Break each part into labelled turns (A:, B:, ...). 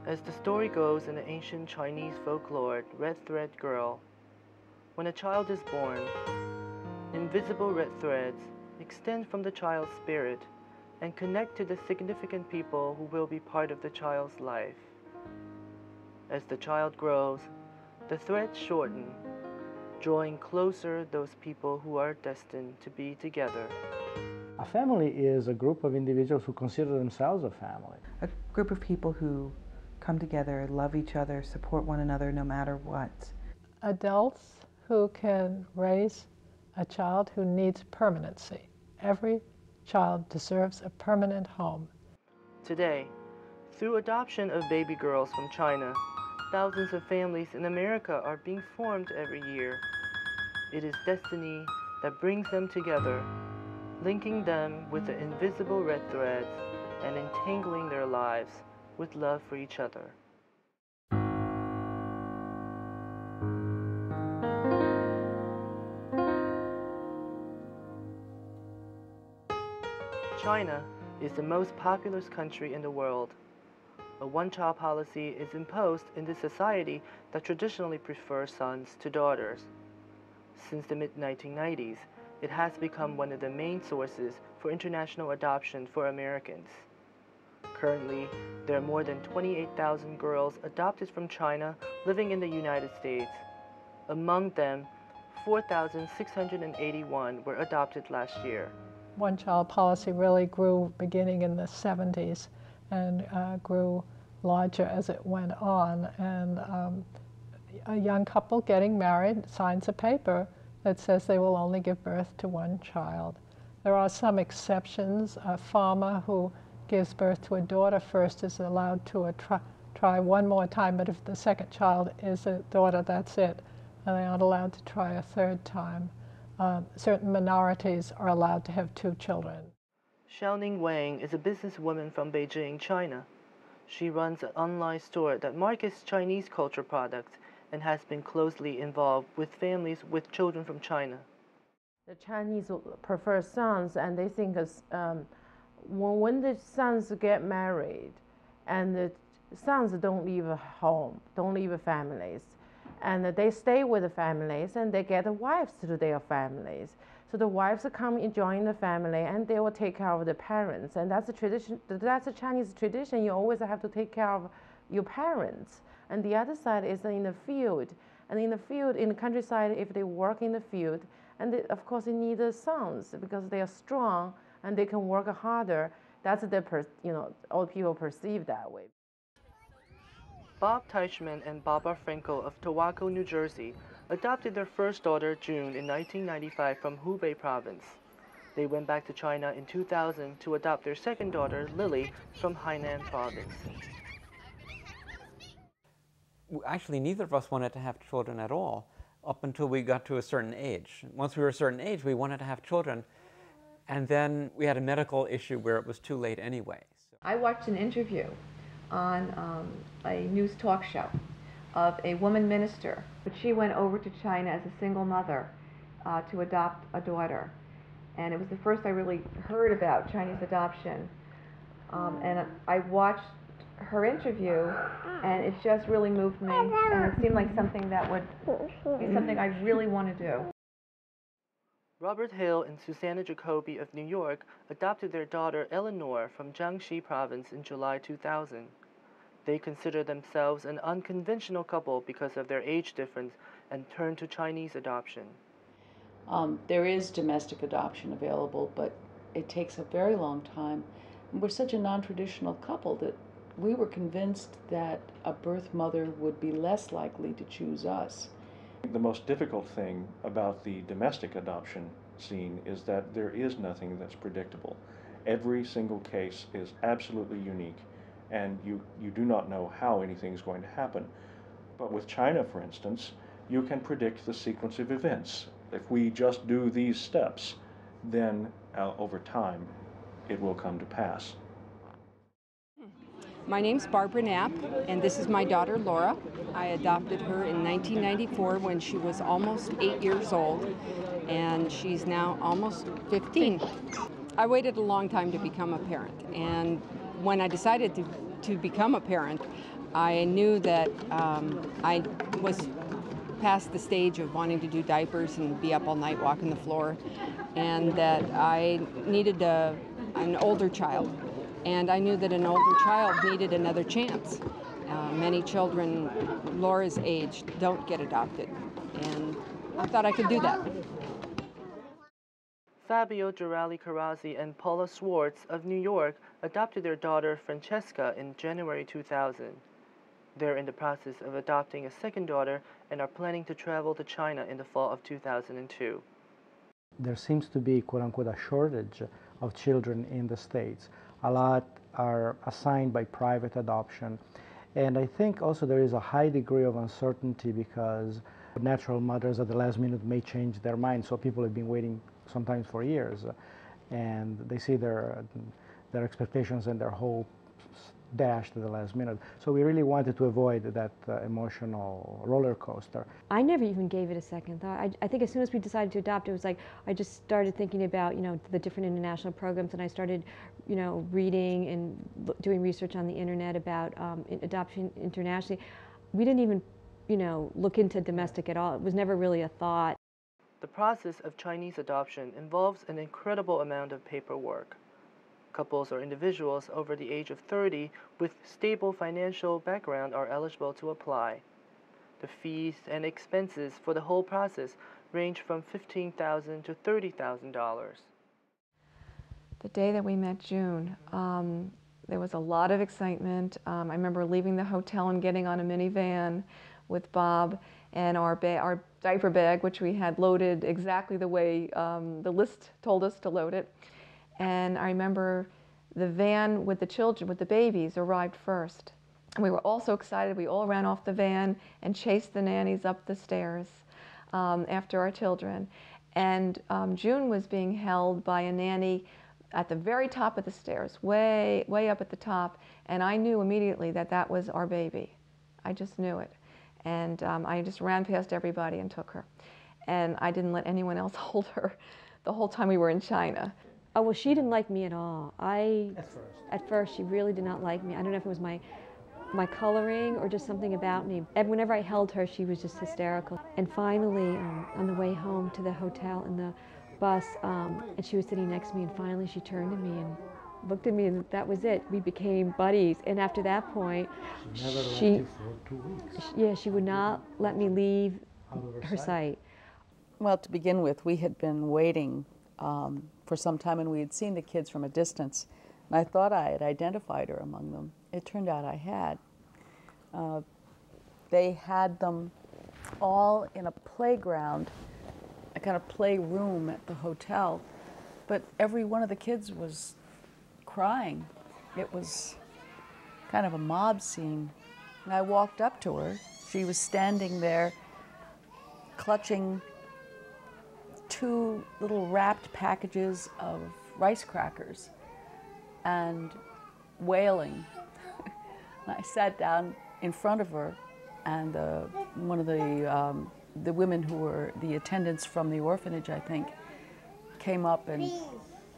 A: As the story goes in the ancient Chinese folklore, Red Thread Girl, when a child is born, invisible red threads extend from the child's spirit and connect to the significant people who will be part of the child's life. As the child grows, the threads shorten, drawing closer those people who are destined to be together.
B: A family is a group of individuals who consider themselves a family.
C: A group of people who come together, love each other, support one another no matter what.
D: Adults who can raise a child who needs permanency. Every child deserves a permanent home.
A: Today, through adoption of baby girls from China, thousands of families in America are being formed every year. It is destiny that brings them together, linking them with the invisible red threads and entangling their lives with love for each other. China is the most populous country in the world. A one-child policy is imposed in this society that traditionally prefers sons to daughters. Since the mid-1990s, it has become one of the main sources for international adoption for Americans. Currently, there are more than 28,000 girls adopted from China living in the United States. Among them, 4,681 were adopted last year.
D: One-child policy really grew beginning in the 70s and grew larger as it went on. And a young couple getting married signs a paper that says they will only give birth to one child. There are some exceptions. A farmer who gives birth to a daughter first is allowed to try one more time, but if the second child is a daughter, that's it. And they aren't allowed to try a third time. Certain minorities are allowed to have 2 children.
A: Xiaoning Wang is a businesswoman from Beijing, China. She runs an online store that markets Chinese culture products and has been closely involved with families with children from China.
E: The Chinese prefer sons, and they think when the sons get married and the sons don't leave a home, don't leave families, and they stay with the families and they get wives to their families. So the wives come and join the family and they will take care of the parents. And that's a tradition, that's a Chinese tradition. You always have to take care of your parents. And the other side is in the field. And in the field, in the countryside, if they work in the field, and they, of course they need the sons because they are strong and they can work harder. That's the, all people perceive that way.
A: Bob Teichman and Barbara Frankel of Towako, New Jersey, adopted their first daughter, June, in 1995 from Hubei province. They went back to China in 2000 to adopt their second daughter, Lily, from Hainan province.
F: Actually, neither of us wanted to have children at all up until we got to a certain age. Once we were a certain age, we wanted to have children, and then we had a medical issue where it was too late anyway.
G: I watched an interview on a news talk show of a woman minister, but she went over to China as a single mother to adopt a daughter, and it was the first I really heard about Chinese adoption, and I watched her interview and it just really moved me, and it seemed like something that would be something I really want to do.
A: Robert Hill and Susanna Jacoby of New York adopted their daughter Eleanor from Jiangxi province in July 2000. They consider themselves an unconventional couple because of their age difference and turned to Chinese adoption.
H: There is domestic adoption available, but it takes a very long time. And we're such a non-traditional couple that we were convinced that a birth mother would be less likely to choose us.
I: The most difficult thing about the domestic adoption scene is that there is nothing that's predictable. Every single case is absolutely unique, and you do not know how anything's going to happen. But with China, for instance, you can predict the sequence of events. If we just do these steps, then over time, it will come to pass.
J: My name's Barbara Knapp, and this is my daughter Laura. I adopted her in 1994 when she was almost 8 years old, and she's now almost 15. I waited a long time to become a parent, and when I decided to become a parent, I knew that I was past the stage of wanting to do diapers and be up all night walking the floor, and that I needed an older child. And I knew that an older child needed another chance. Many children Laura's age don't get adopted, and I thought I could do that.
A: Fabio Giralli-Carazzi and Paula Swartz of New York adopted their daughter Francesca in January 2000. They're in the process of adopting a second daughter and are planning to travel to China in the fall of 2002.
B: There seems to be, quote-unquote, a shortage of children in the States. A lot are assigned by private adoption. And I think also there is a high degree of uncertainty because natural mothers at the last minute may change their mind. So people have been waiting sometimes for years, and they see their expectations and their hopes dashed at the last minute. So we really wanted to avoid that emotional roller coaster.
K: I never even gave it a second thought. I think as soon as we decided to adopt, it was like I just started thinking about, the different international programs, and I started, reading and doing research on the internet about adoption internationally. We didn't even, look into domestic at all. It was never really a thought.
A: The process of Chinese adoption involves an incredible amount of paperwork. Couples or individuals over the age of 30 with stable financial background are eligible to apply. The fees and expenses for the whole process range from $15,000 to $30,000.
L: The day that we met June, there was a lot of excitement. I remember leaving the hotel and getting on a minivan with Bob and our diaper bag, which we had loaded exactly the way the list told us to load it. And I remember the van with the children, with the babies, arrived first. And we were all so excited. We all ran off the van and chased the nannies up the stairs after our children. And June was being held by a nanny at the very top of the stairs, way up at the top. And I knew immediately that that was our baby. I just knew it. And I just ran past everybody and took her. And I didn't let anyone else hold her the whole time we were in China.
K: Oh, well, she didn't like me at all. At first, she really did not like me. I don't know if it was my coloring or just something about me. And whenever I held her, she was just hysterical. And finally, on the way home to the hotel in the bus, and she was sitting next to me, and finally she turned to me and looked at me, and that was it. We became buddies. And after that point,
B: She never left you for 2 weeks.
K: Yeah, she would not let me leave her sight.
H: Well, to begin with, we had been waiting for some time, and we had seen the kids from a distance, and I thought I had identified her among them. It turned out I had. They had them all in a playground, a kind of playroom at the hotel, but every one of the kids was crying. It was kind of a mob scene. And I walked up to her. She was standing there clutching 2 little wrapped packages of rice crackers and wailing. I sat down in front of her, and one of the women who were the attendants from the orphanage, I think, came up and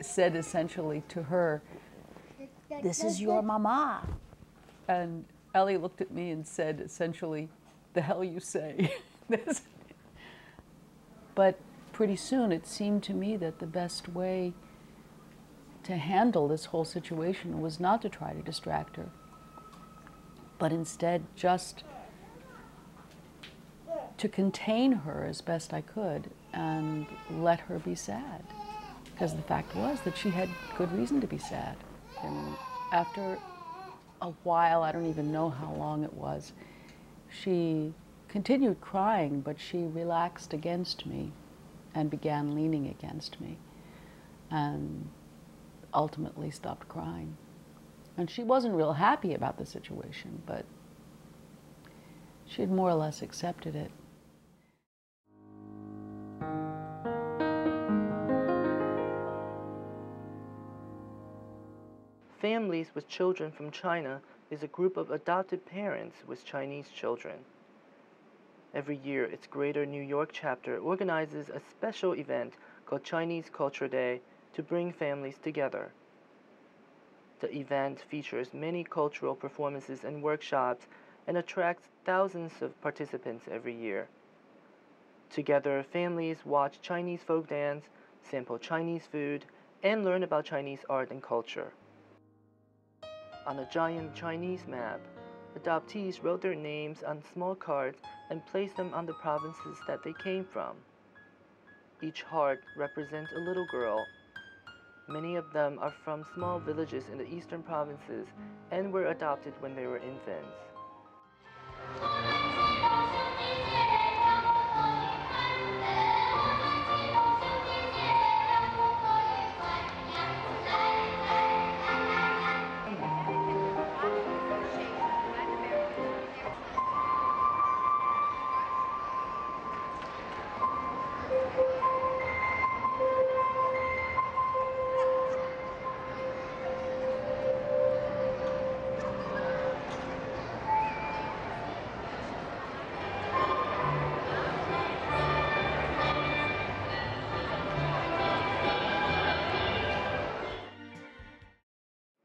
H: said essentially to her, "This is your mama." And Ellie looked at me and said essentially, "The hell you say." But pretty soon it seemed to me that the best way to handle this whole situation was not to try to distract her, but instead just to contain her as best I could and let her be sad. Because the fact was that she had good reason to be sad. And after a while, I don't even know how long it was, she continued crying, but she relaxed against me and began leaning against me and ultimately stopped crying. And she wasn't real happy about the situation, but she had more or less accepted it.
A: Families with Children from China is a group of adopted parents with Chinese children. Every year, its Greater New York chapter organizes a special event called Chinese Culture Day to bring families together. The event features many cultural performances and workshops and attracts thousands of participants every year. Together, families watch Chinese folk dance, sample Chinese food, and learn about Chinese art and culture. On a giant Chinese map, adoptees wrote their names on small cards and placed them on the provinces that they came from. Each heart represents a little girl. Many of them are from small villages in the eastern provinces and were adopted when they were infants.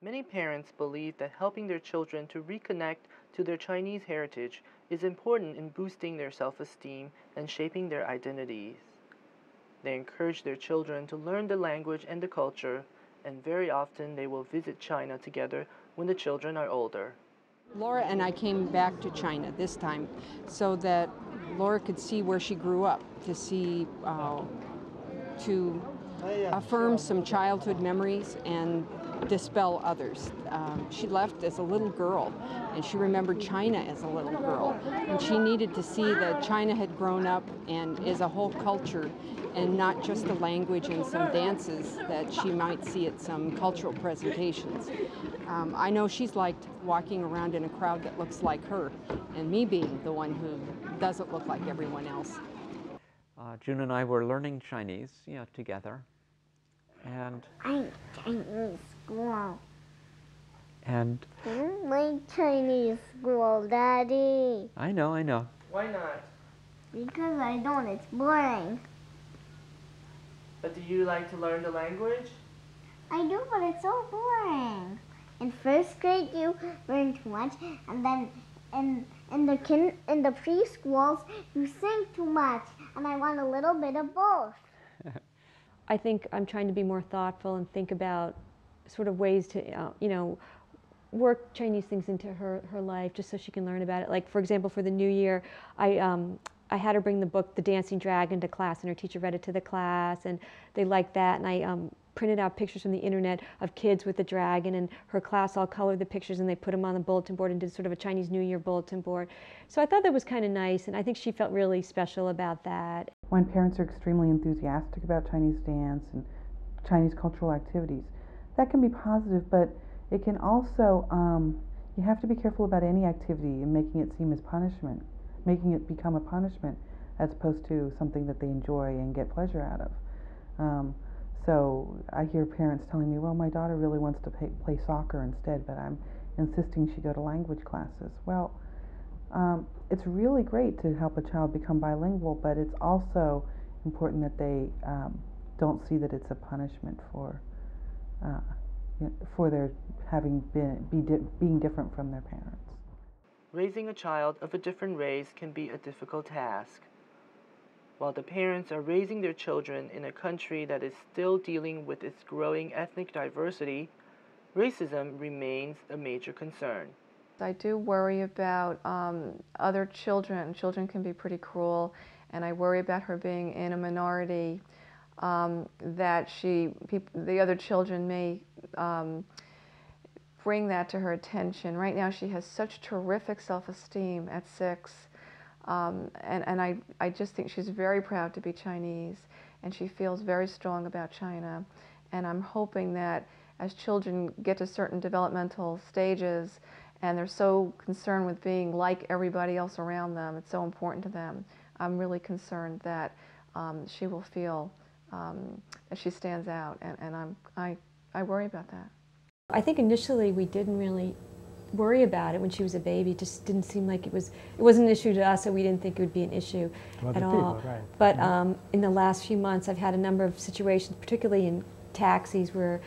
A: Many parents believe that helping their children to reconnect to their Chinese heritage is important in boosting their self-esteem and shaping their identities. They encourage their children to learn the language and the culture, and very often they will visit China together when the children are older.
J: Laura and I came back to China this time so that Laura could see where she grew up, to see, to affirm some childhood memories and dispel others. She left as a little girl, and she remembered China as a little girl, and she needed to see that China had grown up and is a whole culture and not just a language and some dances that she might see at some cultural presentations. I know she's liked walking around in a crowd that looks like her, and me being the one who doesn't look like everyone else.
F: June and I were learning Chinese, together, and
M: I'm Chinese school.
F: And
M: I don't like Chinese school, Daddy.
F: I know.
A: Why not?
M: Because I don't. It's boring.
A: But do you like to learn the language?
M: I do, but it's so boring. In first grade, you learn too much, and then in the preschools, you sing too much, and I want a little bit of both.
K: I think I'm trying to be more thoughtful and think about sort of ways to, work Chinese things into her life just so she can learn about it. Like, for example, for the new year, I had her bring the book, The Dancing Dragon, to class, and her teacher read it to the class, and they liked that, and I printed out pictures from the internet of kids with the dragon, and her class all colored the pictures, and they put them on the bulletin board and did sort of a Chinese New Year bulletin board. So I thought that was kind of nice, and I think she felt really special about that.
C: When parents are extremely enthusiastic about Chinese dance and Chinese cultural activities, that can be positive, but it can also, you have to be careful about any activity and making it seem as punishment, making it become a punishment as opposed to something that they enjoy and get pleasure out of. So I hear parents telling me, well, my daughter really wants to play soccer instead, but I'm insisting she go to language classes. Well, it's really great to help a child become bilingual, but it's also important that they don't see that it's a punishment for their being different from their parents.
A: Raising a child of a different race can be a difficult task. While the parents are raising their children in a country that is still dealing with its growing ethnic diversity, racism remains a major concern.
L: I do worry about other children. Children can be pretty cruel, and I worry about her being in a minority, that the other children may bring that to her attention. Right now she has such terrific self-esteem at 6. And I just think she's very proud to be Chinese, and she feels very strong about China. And I'm hoping that as children get to certain developmental stages and they're so concerned with being like everybody else around them, it's so important to them, I'm really concerned that she will feel that she stands out, and I worry about that.
K: I think initially we didn't really worry about it when she was a baby. It just didn't seem like it wasn't an issue to us, so we didn't think it would be an issue at all.
B: People, right.
K: But in the last few months, I've had a number of situations, particularly in taxis, where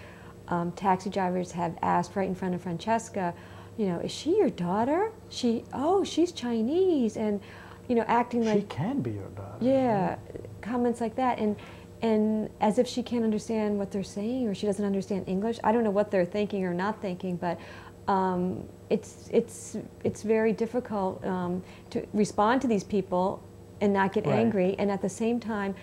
K: taxi drivers have asked right in front of Francesca you know, is she your daughter? She's Chinese, and, you know, acting like
B: she can be your daughter.
K: Yeah, comments like that, and as if she can't understand what they're saying, or she doesn't understand English. I don't know what they're thinking or not thinking, but it's very difficult to respond to these people and not get angry, and at the same time,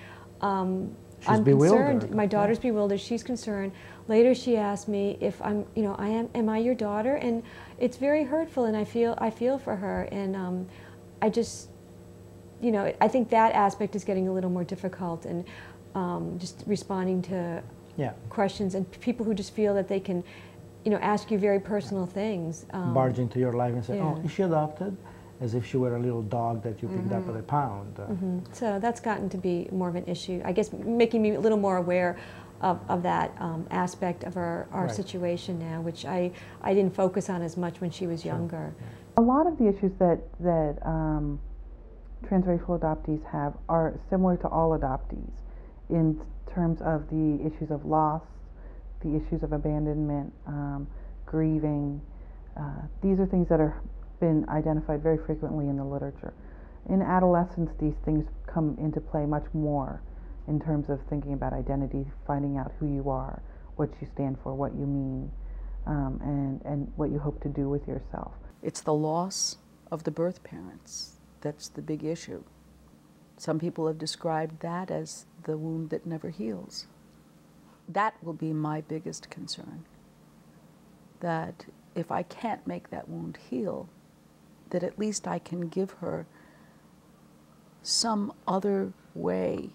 K: I'm concerned. My daughter's bewildered. She's concerned. Later, she asked me if I'm, you know, am I your daughter? And it's very hurtful, and I feel for her, and I just, you know, I think that aspect is getting a little more difficult, and just responding to questions, and people who just feel that they can, you know, ask you very personal things.
B: Barge into your life and say, oh, is she adopted? As if she were a little dog that you picked up at a pound.
K: So that's gotten to be more of an issue, I guess, making me a little more aware of that aspect of our situation now, which I didn't focus on as much when she was younger.
C: A lot of the issues that transracial adoptees have are similar to all adoptees in terms of the issues of loss, the issues of abandonment, grieving. These are things that are been identified very frequently in the literature. In adolescence, these things come into play much more in terms of thinking about identity, finding out who you are, what you stand for, what you mean, and what you hope to do with yourself.
H: It's the loss of the birth parents that's the big issue. Some people have described that as the wound that never heals. That will be my biggest concern, that if I can't make that wound heal, that at least I can give her some other way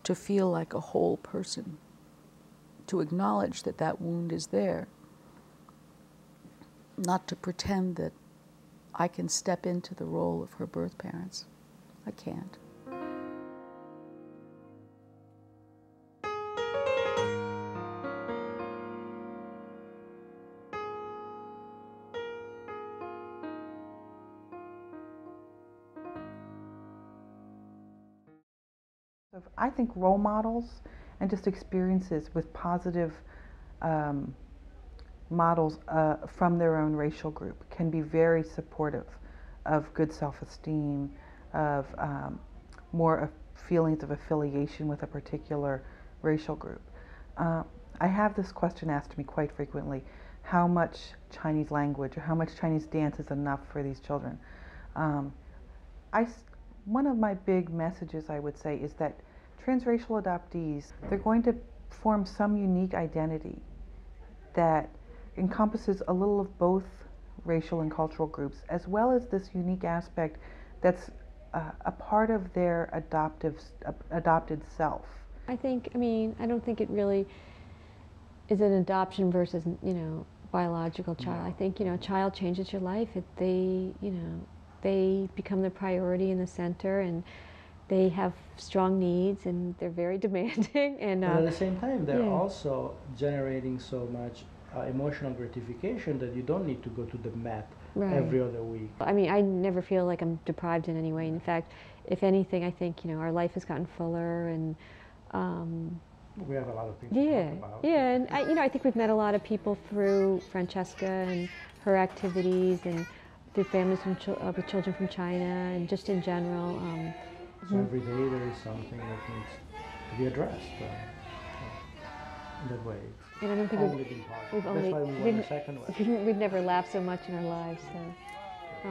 H: to feel like a whole person, to acknowledge that that wound is there, not to pretend that I can step into the role of her birth parents. I can't.
C: I think role models and just experiences with positive models from their own racial group can be very supportive of good self-esteem, of more of feelings of affiliation with a particular racial group. I have this question asked to me quite frequently: how much Chinese language or how much Chinese dance is enough for these children? One of my big messages, I would say, is that transracial adoptees, they're going to form some unique identity that encompasses a little of both racial and cultural groups, as well as this unique aspect that's a part of their adopted self.
K: I mean, I don't think it really is an adoption versus, you know, biological child. I think, you know, a child changes your life. They become the priority in the center, and they have strong needs, and they're very demanding. And
B: but at the same time, they're also generating so much emotional gratification that you don't need to go to the Met every other week.
K: I mean, I never feel like I'm deprived in any way. In fact, if anything, I think, you know, our life has gotten fuller, and
B: we have a lot of things to talk about.
K: Yeah, and you know, I think we've met a lot of people through Francesca and her activities, and through families with children from China, and just in general.
B: So every day there is something that needs to be addressed in that way.
K: And I don't think
B: that's why we went the second way.
K: We've never laughed so much in our lives. So,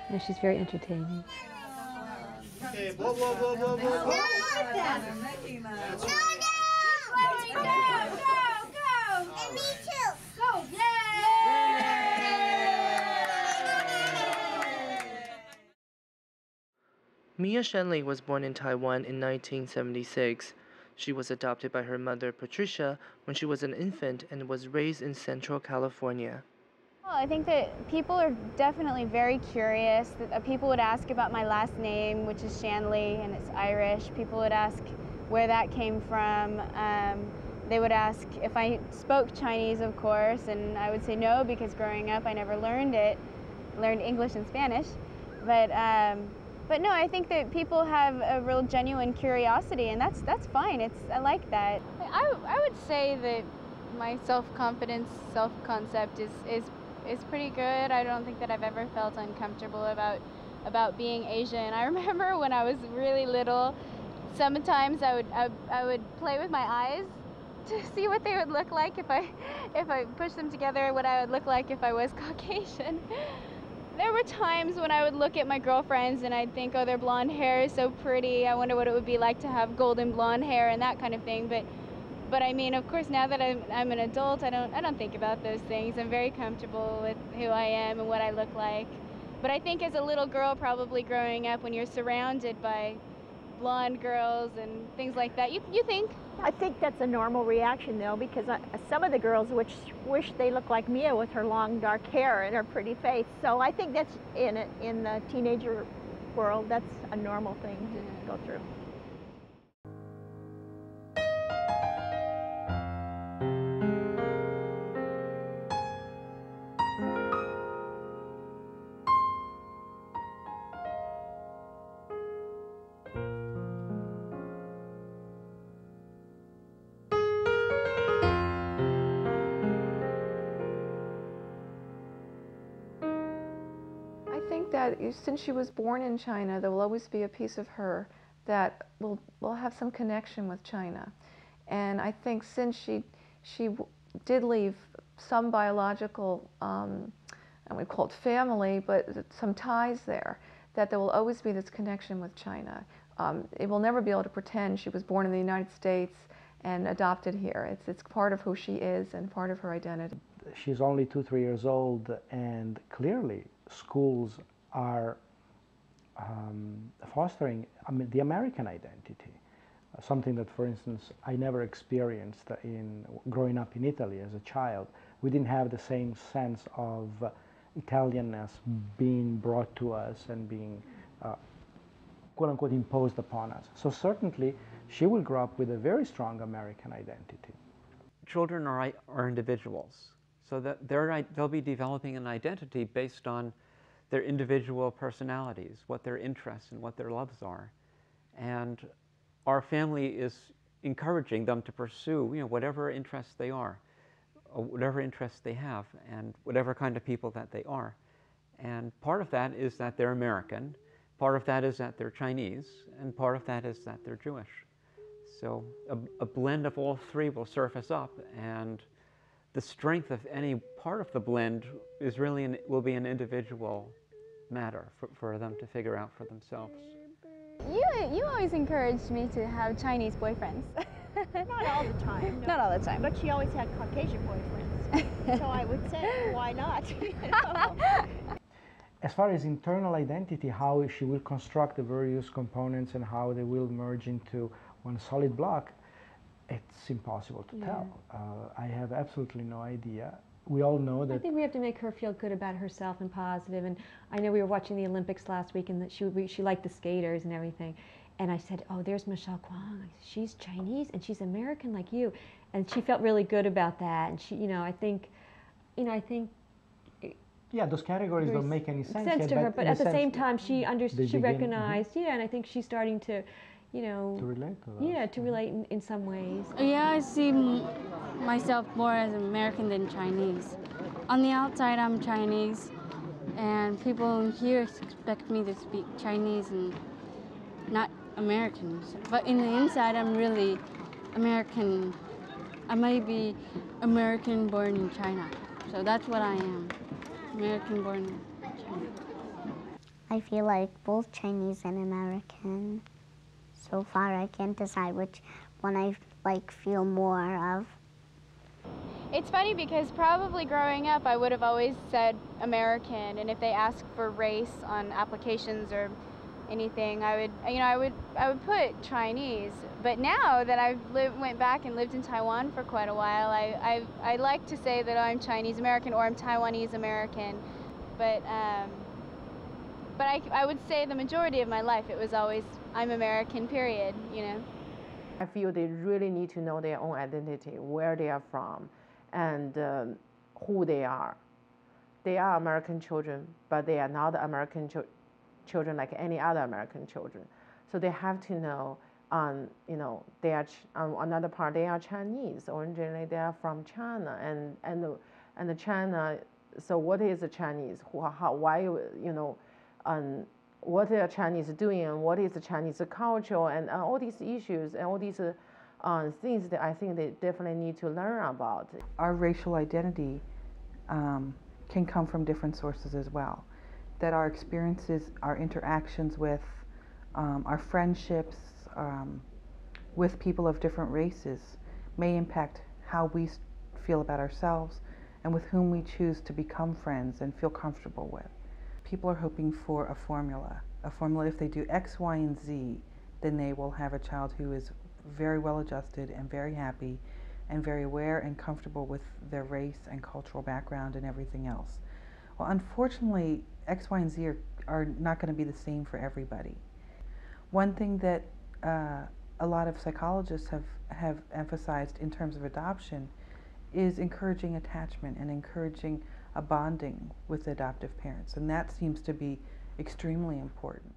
K: no, she's very entertaining.
N: Okay, blow, blow, blow, blow, blow. Go! And me too. Go! Yay!
A: Mia Shenli was born in Taiwan in 1976. She was adopted by her mother, Patricia, when she was an infant and was raised in Central California.
O: Well, I think that people are definitely very curious. People would ask about my last name, which is Shanley, and it's Irish. People would ask where that came from. They would ask if I spoke Chinese, of course, and I would say no, because growing up I never learned it. I learned English and Spanish. But no, I think that people have a real genuine curiosity, and that's fine. I like that. I would say that my self-confidence, self-concept is is pretty good. I don't think that I've ever felt uncomfortable about being Asian. I remember when I was really little, sometimes I would play with my eyes to see what they would look like if I pushed them together, what I would look like if I was Caucasian. There were times when I would look at my girlfriends and I'd think, oh, their blonde hair is so pretty. I wonder what it would be like to have golden blonde hair and that kind of thing. But I mean, of course, now that I'm an adult, I don't think about those things. I'm very comfortable with who I am and what I look like. But I think as a little girl, probably growing up, when you're surrounded by blonde girls and things like that, you think.
P: I think that's a normal reaction, though, because some of the girls wish they looked like Mia with her long dark hair and her pretty face. So I think that's in the teenager world, that's a normal thing to go through.
L: That since she was born in China, there will always be a piece of her that will have some connection with China. And I think since she did leave some biological, and we call it family, but some ties there, that there will always be this connection with China. It will never be able to pretend she was born in the United States and adopted here. It's part of who she is and part of her identity.
B: She's only 2-3 years old, and clearly schools are fostering the American identity, something that, for instance, I never experienced in growing up in Italy as a child. We didn't have the same sense of Italianness being brought to us and being quote-unquote imposed upon us. So certainly she will grow up with a very strong American identity.
F: Children are individuals, so that they'll be developing an identity based on their individual personalities, what their interests and what their loves are. And our family is encouraging them to pursue, whatever interests they are, or whatever interests they have, and whatever kind of people that they are. And part of that is that they're American, part of that is that they're Chinese, and part of that is that they're Jewish. So a blend of all three will surface up, and the strength of any part of the blend is really will be an individual matter for them to figure out for themselves.
O: You always encouraged me to have Chinese boyfriends.
P: Not all the time. No.
O: Not all the time.
P: But she always had Caucasian boyfriends. So I would say, why not?
B: As far as internal identity, how she will construct the various components and how they will merge into one solid block, it's impossible to tell. I have absolutely no idea. We all know that.
K: I think we have to make her feel good about herself and positive. And I know we were watching the Olympics last week, and that she liked the skaters and everything. And I said, "Oh, there's Michelle Kwong. She's Chinese and she's American like you," and she felt really good about that. And she, I think.
B: Yeah, those categories don't make any sense yet,
K: to her, but at the same time, she recognized.
B: Mm-hmm.
K: Yeah, and I think she's starting to. To
B: relate to that.
K: Yeah, to relate in some ways.
Q: Yeah, I see myself more as American than Chinese. On the outside, I'm Chinese, and people here expect me to speak Chinese and not American. But in the inside, I'm really American. I might be American born in China. So that's what I am, American born in China.
M: I feel like both Chinese and American. So far, I can't decide which one I feel more of.
O: It's funny because probably growing up, I would have always said American, and if they asked for race on applications or anything, I would put Chinese. But now that I've went back and lived in Taiwan for quite a while, I like to say that I'm Chinese American or I'm Taiwanese American. But I would say the majority of my life it was always I'm American, period,
E: I feel they really need to know their own identity, where they are from, and who they are. They are American children, but they are not American children like any other American children. So they have to know, they are on another part they are Chinese. Originally they are from China, and the China So what is a Chinese? Why, you know, what are Chinese doing, and what is the Chinese culture, and all these issues and all these things that I think they definitely need to learn about.
C: Our racial identity can come from different sources as well. That our experiences, our interactions with, our friendships with people of different races may impact how we feel about ourselves and with whom we choose to become friends and feel comfortable with. People are hoping for a formula. If they do X, Y, and Z, then they will have a child who is very well adjusted and very happy and very aware and comfortable with their race and cultural background and everything else. Well, unfortunately, X, Y, and Z are not going to be the same for everybody. One thing that a lot of psychologists have emphasized in terms of adoption is encouraging attachment and encouraging a bonding with the adoptive parents, and that seems to be extremely important.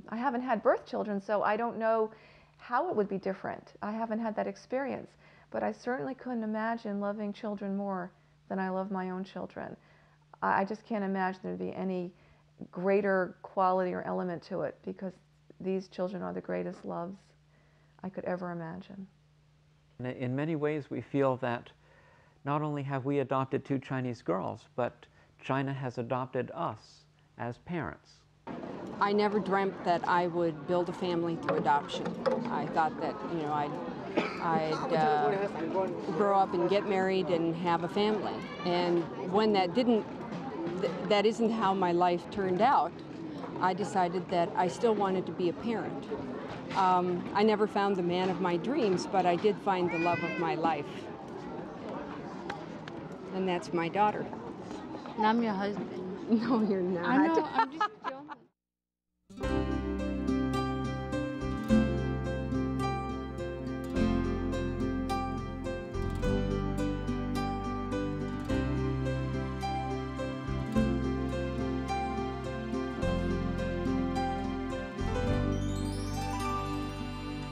L: I haven't had birth children, so I don't know how it would be different. I haven't had that experience, but I certainly couldn't imagine loving children more than I love my own children. I just can't imagine there'd be any greater quality or element to it, because these children are the greatest loves I could ever imagine.
F: In many ways, we feel that not only have we adopted 2 Chinese girls, but China has adopted us as parents.
J: I never dreamt that I would build a family through adoption. I thought that, you know, I'd grow up and get married and have a family. And when that isn't how my life turned out, I decided that I still wanted to be a parent. I never found the man of my dreams, but I did find the love of my life. And that's my daughter.
Q: And I'm your husband.
J: No, you're not.
Q: I know, I'm just joking.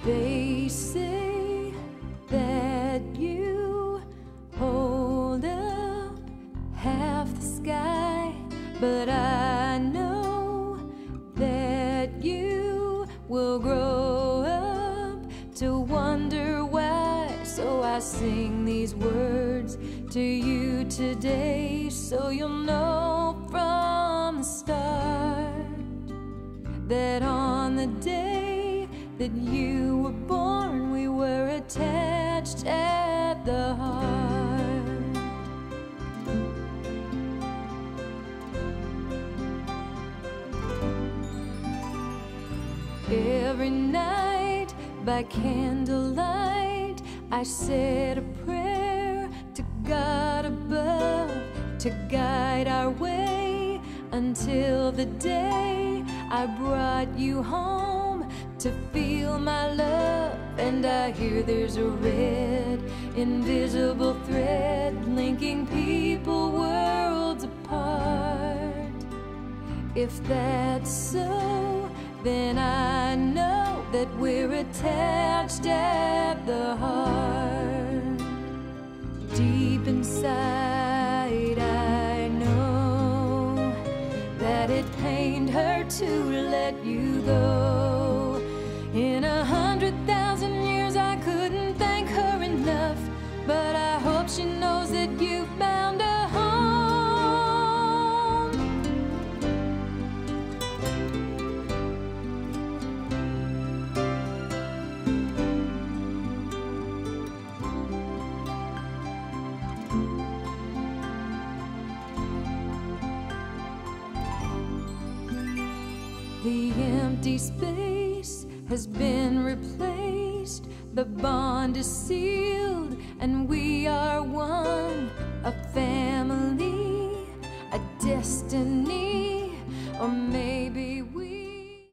R: They say that you hold up half the sky, but I know that you will grow up to wonder why. So I sing these words to you today, so you'll know from the start that on the day that you were born, we were attached at the heart. Every night by candlelight, I said a prayer to God above to guide our way until the day I brought you home to feel my love. And I hear there's a red, invisible thread linking people worlds apart. If that's so, then I know that we're attached at the heart. Deep inside, I know that it pained her to let you go. In 100,000 years I couldn't thank her enough, but I hope she knows that you found a home. The empty space has been replaced, the bond is sealed, and we are one, a family, a destiny, or maybe we